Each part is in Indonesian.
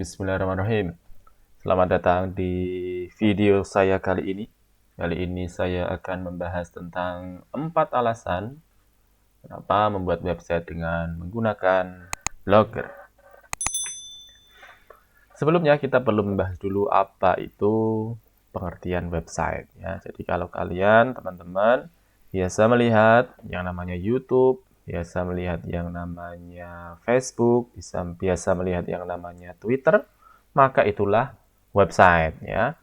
Bismillahirrahmanirrahim. Selamat datang di video saya kali ini. Kali ini saya akan membahas tentang 4 alasan kenapa membuat website dengan menggunakan Blogger. Sebelumnya kita perlu membahas dulu apa itu pengertian website ya. Jadi kalau kalian teman-teman biasa melihat yang namanya YouTube, biasa melihat yang namanya Facebook, biasa melihat yang namanya Twitter, maka itulah website ya.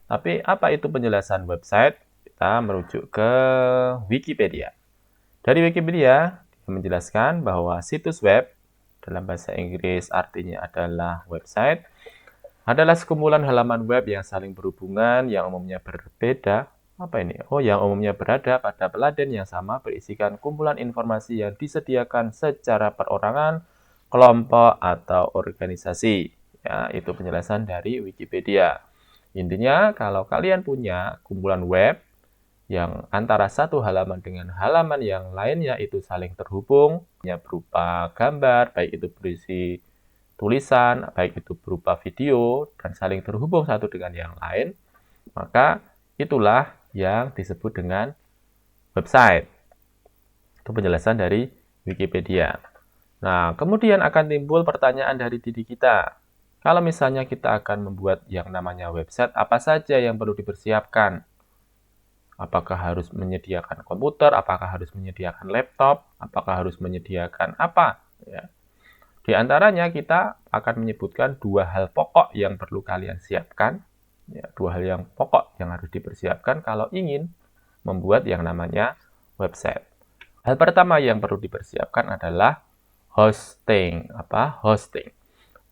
Tapi apa itu penjelasan website? Kita merujuk ke Wikipedia. Dari Wikipedia dia menjelaskan bahwa situs web dalam bahasa Inggris artinya adalah website adalah sekumpulan halaman web yang saling berhubungan yang umumnya berbeda. Apa ini? Yang umumnya berada pada peladen yang sama berisikan kumpulan informasi yang disediakan secara perorangan, kelompok, atau organisasi. Ya, itu penjelasan dari Wikipedia. Intinya, kalau kalian punya kumpulan web yang antara satu halaman dengan halaman yang lainnya itu saling terhubung, ya berupa gambar, baik itu berisi tulisan, baik itu berupa video, dan saling terhubung satu dengan yang lain, maka itulah yang disebut dengan website. Itu penjelasan dari Wikipedia. Nah, kemudian akan timbul pertanyaan dari diri kita. Kalau misalnya kita akan membuat yang namanya website, apa saja yang perlu dipersiapkan? Apakah harus menyediakan komputer? Apakah harus menyediakan laptop? Apakah harus menyediakan apa? Ya. Di antaranya kita akan menyebutkan 2 hal pokok yang perlu kalian siapkan. Ya, 2 hal yang pokok yang harus dipersiapkan kalau ingin membuat yang namanya website. Hal pertama yang perlu dipersiapkan adalah hosting. Apa? Hosting.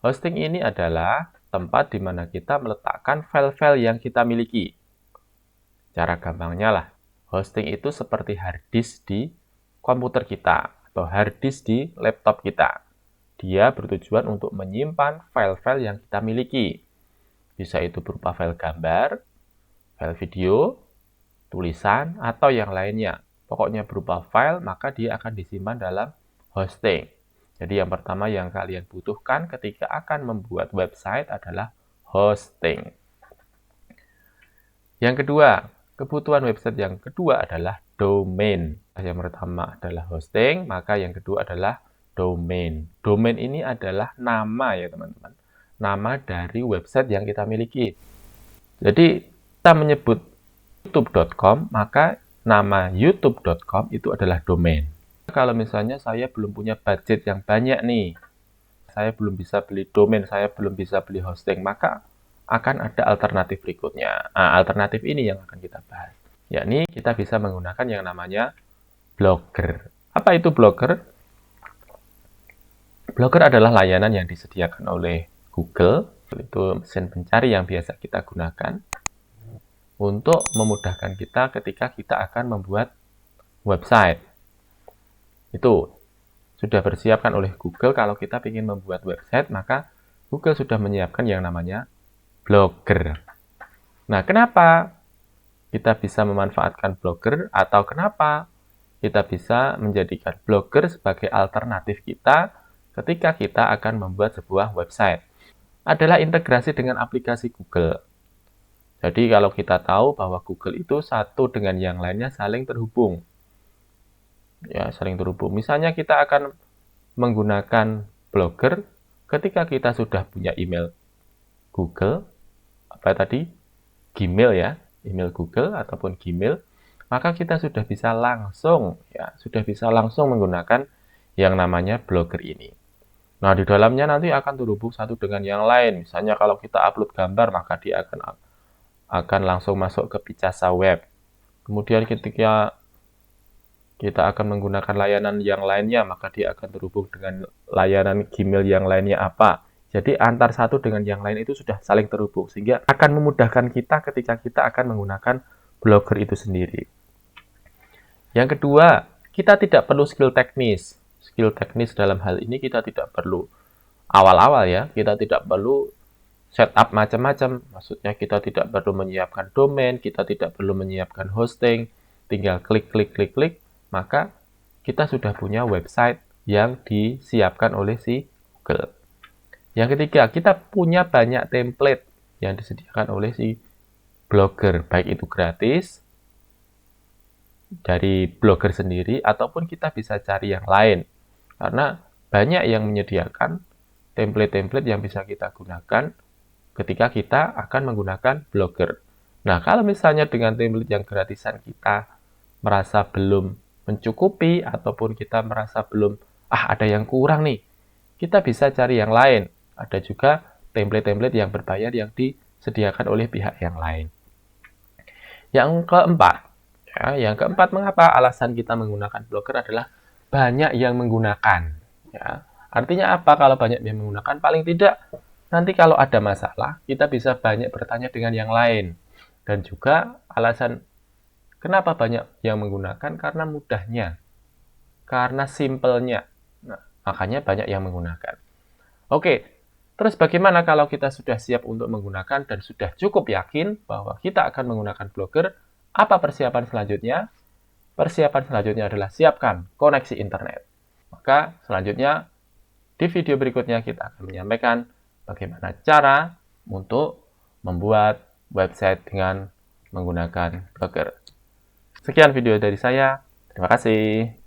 Hosting ini adalah tempat di mana kita meletakkan file-file yang kita miliki. Cara gampangnya lah, hosting itu seperti hard disk di komputer kita atau hard disk di laptop kita. Dia bertujuan untuk menyimpan file-file yang kita miliki. Bisa itu berupa file gambar, file video, tulisan, atau yang lainnya. Pokoknya berupa file, maka dia akan disimpan dalam hosting. Jadi yang pertama yang kalian butuhkan ketika akan membuat website adalah hosting. Yang kedua, kebutuhan website yang kedua adalah domain. Yang pertama adalah hosting, maka yang kedua adalah domain. Domain ini adalah nama ya teman-teman. Nama dari website yang kita miliki. Jadi kita menyebut youtube.com, maka nama youtube.com itu adalah domain. Kalau misalnya saya belum punya budget yang banyak nih, saya belum bisa beli domain, saya belum bisa beli hosting, maka akan ada alternatif berikutnya. Nah, alternatif ini yang akan kita bahas. Yakni kita bisa menggunakan yang namanya Blogger. Apa itu Blogger? Blogger adalah layanan yang disediakan oleh Google, itu mesin pencari yang biasa kita gunakan untuk memudahkan kita ketika kita akan membuat website. Itu sudah bersiapkan oleh Google. Kalau kita ingin membuat website, maka Google sudah menyiapkan yang namanya Blogger. Nah, kenapa kita bisa memanfaatkan Blogger atau kenapa kita bisa menjadikan Blogger sebagai alternatif kita ketika kita akan membuat sebuah website? Adalah integrasi dengan aplikasi Google. Jadi kalau kita tahu bahwa Google itu satu dengan yang lainnya saling terhubung. Ya, saling terhubung. Misalnya kita akan menggunakan Blogger ketika kita sudah punya email Google, apa tadi? Gmail ya, email Google ataupun Gmail, maka kita sudah bisa langsung menggunakan yang namanya Blogger ini. Nah, di dalamnya nanti akan terhubung satu dengan yang lain. Misalnya kalau kita upload gambar, maka dia akan langsung masuk ke Picasa Web. Kemudian ketika kita akan menggunakan layanan yang lainnya, maka dia akan terhubung dengan layanan Gmail yang lainnya apa. Jadi antar satu dengan yang lain itu sudah saling terhubung, sehingga akan memudahkan kita ketika kita akan menggunakan Blogger itu sendiri. Yang kedua, kita tidak perlu skill teknis. Skill teknis dalam hal ini kita tidak perlu. Awal-awal ya, kita tidak perlu setup macam-macam. Maksudnya kita tidak perlu menyiapkan domain, kita tidak perlu menyiapkan hosting. Tinggal klik, maka kita sudah punya website yang disiapkan oleh si Google. Yang ketiga, kita punya banyak template yang disediakan oleh si blogger, baik itu gratis dari blogger sendiri ataupun kita bisa cari yang lain. Karena banyak yang menyediakan template-template yang bisa kita gunakan ketika kita akan menggunakan blogger. Nah, kalau misalnya dengan template yang gratisan kita merasa belum mencukupi ataupun kita merasa belum ada yang kurang nih, kita bisa cari yang lain. Ada juga template-template yang berbayar yang disediakan oleh pihak yang lain. Yang keempat, yang keempat, mengapa alasan kita menggunakan blogger adalah banyak yang menggunakan. Ya. Artinya apa kalau banyak yang menggunakan? Paling tidak nanti kalau ada masalah, kita bisa banyak bertanya dengan yang lain. Dan juga alasan kenapa banyak yang menggunakan? Karena mudahnya, karena simpelnya. Nah, makanya banyak yang menggunakan. Oke, terus bagaimana kalau kita sudah siap untuk menggunakan dan sudah cukup yakin bahwa kita akan menggunakan blogger? Apa persiapan selanjutnya? Persiapan selanjutnya adalah siapkan koneksi internet. Maka selanjutnya di video berikutnya kita akan menyampaikan bagaimana cara untuk membuat website dengan menggunakan blogger. Sekian video dari saya. Terima kasih.